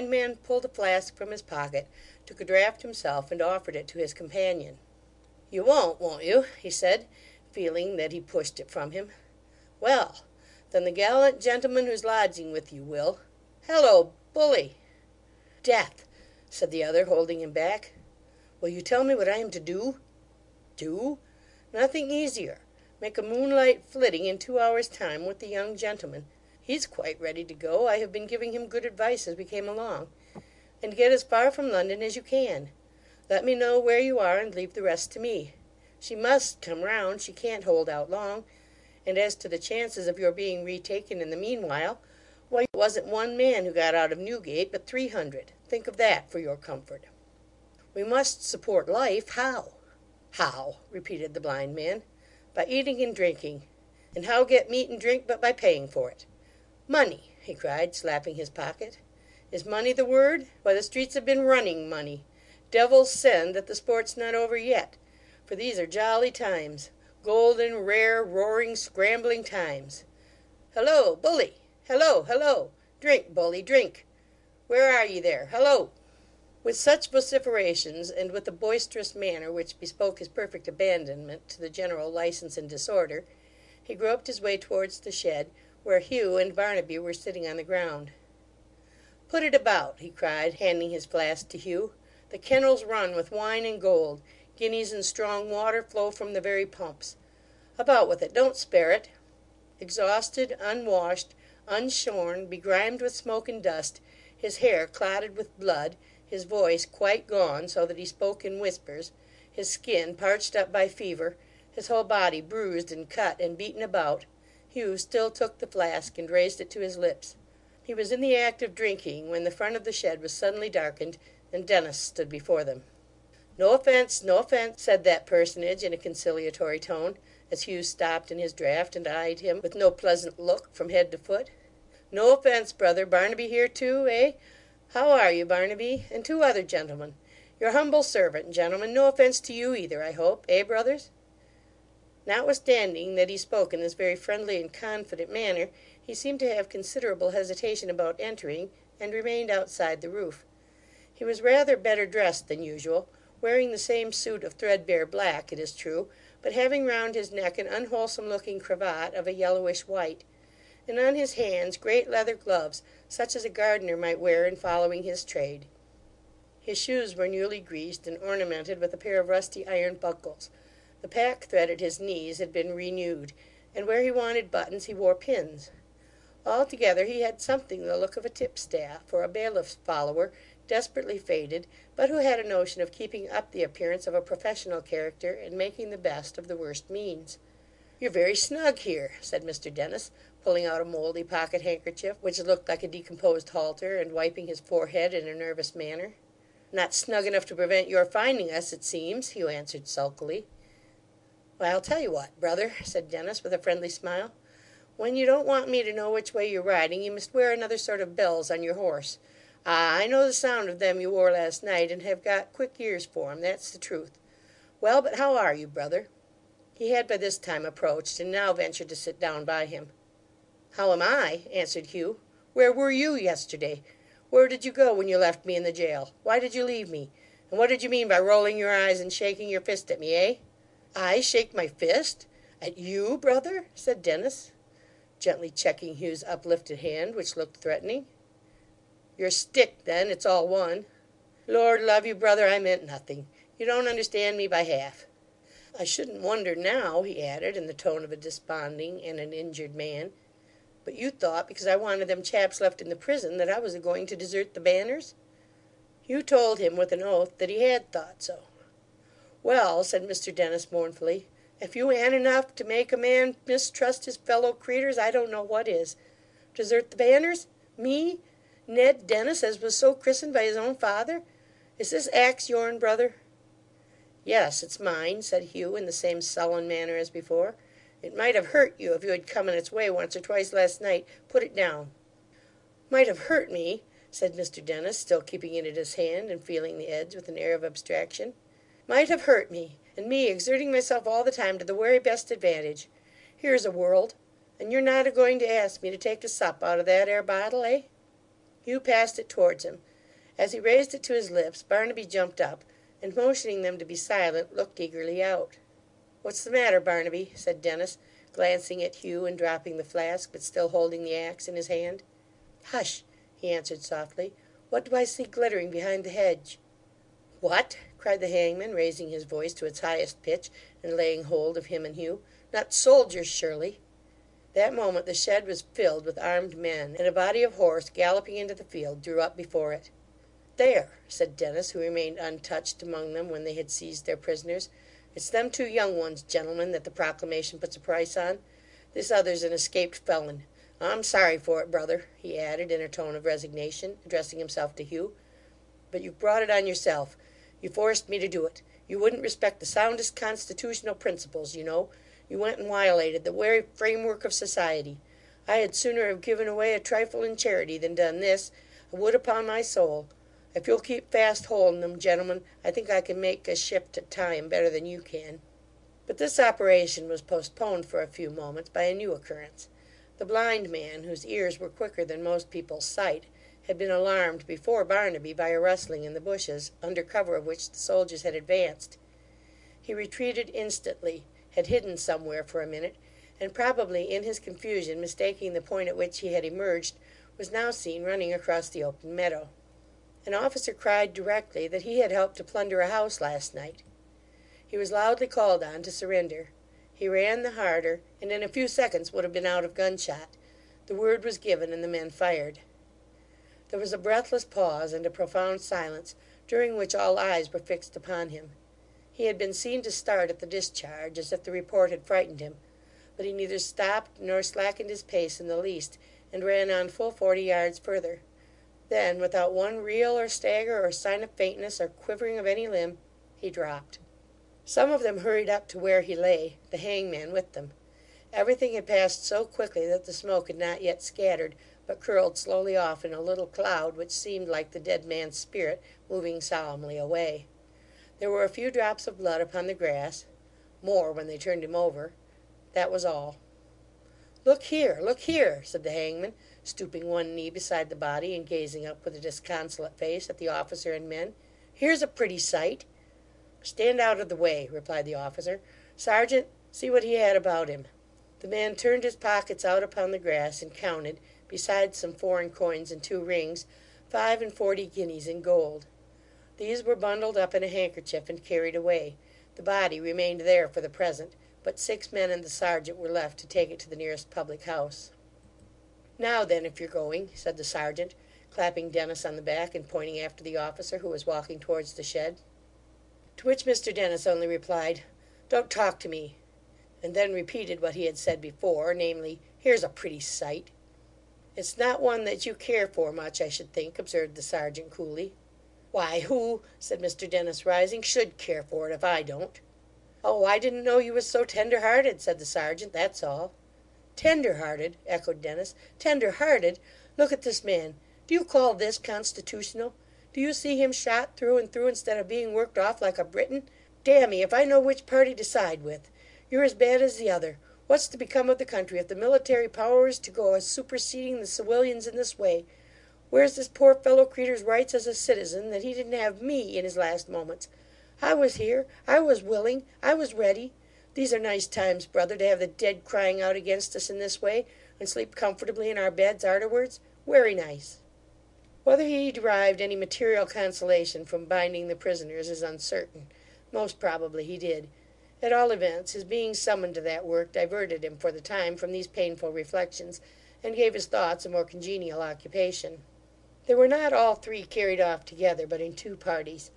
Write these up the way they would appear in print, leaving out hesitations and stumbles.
man pulled a flask from his pocket, took a draught himself, and offered it to his companion. "You won't you?" he said, feeling that he pushed it from him. "Well, then the gallant gentleman who's lodging with you will. Hello, bully!" "Death!" said the other, holding him back. "Will you tell me what I am to do?" "Do? Nothing easier. Make a moonlight flitting in 2 hours' time with the young gentleman. He's quite ready to go. I have been giving him good advice as we came along. And get as far from London as you can. Let me know where you are and leave the rest to me. She must come round. She can't hold out long. And as to the chances of your being retaken in the meanwhile, why, it wasn't one man who got out of Newgate, but 300. Think of that for your comfort." "We must support life. How?" "How?" repeated the blind man. "By eating and drinking. And how get meat and drink but by paying for it? Money!" he cried, slapping his pocket. "Is money the word? Why, the streets have been running money. Devil send that the sport's not over yet. For these are jolly times. Golden, rare, roaring, scrambling times. Hello, bully! Hello, hello! Drink, bully, drink! Where are ye there? Hello!" With such vociferations, and with a boisterous manner which bespoke his perfect abandonment to the general licence and disorder, he groped his way towards the shed, where Hugh and Barnaby were sitting on the ground. "Put it about," he cried, handing his flask to Hugh. "The kennels run with wine and gold. Guineas and strong water flow from the very pumps. About with it, don't spare it." Exhausted, unwashed, unshorn, begrimed with smoke and dust, his hair clotted with blood, his voice quite gone so that he spoke in whispers, his skin parched up by fever, his whole body bruised and cut and beaten about, Hugh still took the flask and raised it to his lips. He was in the act of drinking when the front of the shed was suddenly darkened, and Dennis stood before them. No offence," said that personage in a conciliatory tone, as Hugh stopped in his draught and eyed him with no pleasant look from head to foot. "No offence, brother. Barnaby here too, eh? How are you, Barnaby? And 2 other gentlemen. Your humble servant, gentlemen. No offence to you either, I hope, eh, brothers?" Notwithstanding that he spoke in this very friendly and confident manner, he seemed to have considerable hesitation about entering, and remained outside the roof. He was rather better dressed than usual, wearing the same suit of threadbare black, it is true, but having round his neck an unwholesome-looking cravat of a yellowish white, and on his hands great leather gloves, such as a gardener might wear in following his trade. His shoes were newly greased, and ornamented with a pair of rusty iron buckles. The pack-thread at his knees had been renewed, and where he wanted buttons he wore pins. Altogether he had something the look of a tipstaff, or a bailiff's follower, desperately faded, but who had a notion of keeping up the appearance of a professional character and making the best of the worst means. "You're very snug here," said Mr. Dennis, pulling out a mouldy pocket-handkerchief, which looked like a decomposed halter, and wiping his forehead in a nervous manner. "Not snug enough to prevent your finding us, it seems," Hugh answered sulkily. "Well, I'll tell you what, brother," said Dennis, with a friendly smile. "When you don't want me to know which way you're riding, you must wear another sort of bells on your horse. Ah, I know the sound of them you wore last night, and have got quick ears for 'em, that's the truth. Well, but how are you, brother?" He had by this time approached, and now ventured to sit down by him. "How am I?" answered Hugh. "Where were you yesterday? Where did you go when you left me in the jail? Why did you leave me? And what did you mean by rolling your eyes and shaking your fist at me, eh?" "I shake my fist? At you, brother?" said Dennis, gently checking Hugh's uplifted hand, which looked threatening. "Your stick, then. It's all one." "Lord love you, brother, I meant nothing. You don't understand me by half. I shouldn't wonder now," he added, in the tone of a desponding and an injured man, "but you thought, because I wanted them chaps left in the prison, that I was a-going to desert the Banners?" Hugh told him with an oath that he had thought so. "Well," said Mr. Dennis mournfully, "if you an't enough to make a man mistrust his fellow creaturs, I don't know what is. Desert the Banners? Me? Ned Dennis, as was so christened by his own father? Is this axe yourn, brother?" "Yes, it's mine," said Hugh, in the same sullen manner as before. "It might have hurt you if you had come in its way once or twice last night. Put it down." "Might have hurt me," said Mr. Dennis, still keeping it in his hand, and feeling the edge with an air of abstraction. "Might have hurt me, and me exerting myself all the time to the very best advantage. Here's a world! And you're not a-going to ask me to take a sup out of that 'ere bottle, eh?" Hugh passed it towards him. As he raised it to his lips, Barnaby jumped up, and motioning them to be silent, looked eagerly out. "What's the matter, Barnaby?" said Dennis, glancing at Hugh and dropping the flask, but still holding the axe in his hand. "Hush!" he answered softly. "What do I see glittering behind the hedge?" "What!" cried the hangman, raising his voice to its highest pitch, and laying hold of him and Hugh. "Not soldiers, surely?" That moment the shed was filled with armed men, and a body of horse, galloping into the field, drew up before it. "There," said Dennis, who remained untouched among them when they had seized their prisoners. "It's them two young ones, gentlemen, that the proclamation puts a price on. This other's an escaped felon. I'm sorry for it, brother," he added, in a tone of resignation, addressing himself to Hugh. "But you've brought it on yourself. You forced me to do it. You wouldn't respect the soundest constitutional principles, you know. You went and violated the very framework of society. I had sooner have given away a trifle in charity than done this. I would, upon my soul. If you'll keep fast holding 'em, gentlemen, I think I can make a shift to tie 'em better than you can." But this operation was postponed for a few moments by a new occurrence. The blind man, whose ears were quicker than most people's sight, had been alarmed before Barnaby by a rustling in the bushes, under cover of which the soldiers had advanced. He retreated instantly, had hidden somewhere for a minute, and probably in his confusion mistaking the point at which he had emerged, was now seen running across the open meadow. An officer cried directly that he had helped to plunder a house last night. He was loudly called on to surrender. He ran the harder, and in a few seconds would have been out of gunshot. The word was given, and the men fired. There was a breathless pause and a profound silence, during which all eyes were fixed upon him. He had been seen to start at the discharge, as if the report had frightened him, but he neither stopped nor slackened his pace in the least, and ran on full 40 yards further. Then, without one reel or stagger or sign of faintness or quivering of any limb, he dropped. Some of them hurried up to where he lay, the hangman with them. Everything had passed so quickly that the smoke had not yet scattered, but curled slowly off in a little cloud which seemed like the dead man's spirit moving solemnly away. There were a few drops of blood upon the grass, more when they turned him over. That was all. Look here," said the hangman, stooping one knee beside the body and gazing up with a disconsolate face at the officer and men. "Here's a pretty sight." "Stand out of the way," replied the officer. "Sergeant, see what he had about him." The man turned his pockets out upon the grass and counted, besides some foreign coins and 2 rings, 45 guineas in gold. These were bundled up in a handkerchief and carried away. The body remained there for the present, but 6 men and the sergeant were left to take it to the nearest public house. "Now then, if you're going," said the sergeant, clapping Dennis on the back and pointing after the officer, who was walking towards the shed. To which Mr. Dennis only replied, "Don't talk to me," and then repeated what he had said before, namely, "Here's a pretty sight." "It's not one that you care for much, I should think," observed the sergeant coolly. "Why, who," said Mr. Dennis, rising, "should care for it, if I don't?" "Oh, I didn't know you was so tender-hearted," said the sergeant, "that's all." "Tender-hearted!" echoed Dennis. "Tender-hearted! Look at this man. Do you call this constitutional? Do you see him shot through and through instead of being worked off like a Briton? Damn me, if I know which party to side with. You're as bad as the other. What's to become of the country if the military power is to go a-superseding the civilians in this way? Where's this poor fellow creetur's rights as a citizen, that he didn't have me in his last moments? I was here. I was willing. I was ready. These are nice times, brother, to have the dead crying out against us in this way, and sleep comfortably in our beds arterwards. Wery nice." Whether he derived any material consolation from binding the prisoners is uncertain. Most probably he did. At all events, his being summoned to that work diverted him for the time from these painful reflections, and gave his thoughts a more congenial occupation. They were not all 3 carried off together, but in 2 parties.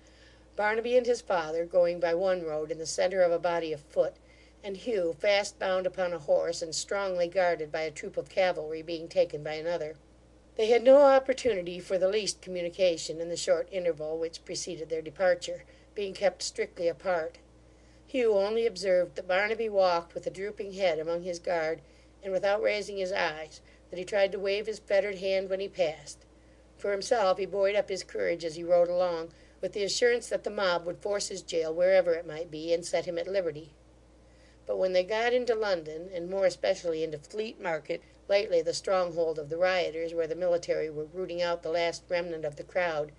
Barnaby and his father going by one road in the centre of a body of foot, and Hugh fast bound upon a horse and strongly guarded by a troop of cavalry being taken by another. They had no opportunity for the least communication in the short interval which preceded their departure, being kept strictly apart. Hugh only observed that Barnaby walked with a drooping head among his guard, and without raising his eyes, that he tried to wave his fettered hand when he passed. For himself, he buoyed up his courage as he rode along, with the assurance that the mob would force his jail wherever it might be, and set him at liberty. but when they got into London, and more especially into Fleet Market, lately the stronghold of the rioters, where the military were rooting out the last remnant of the crowd,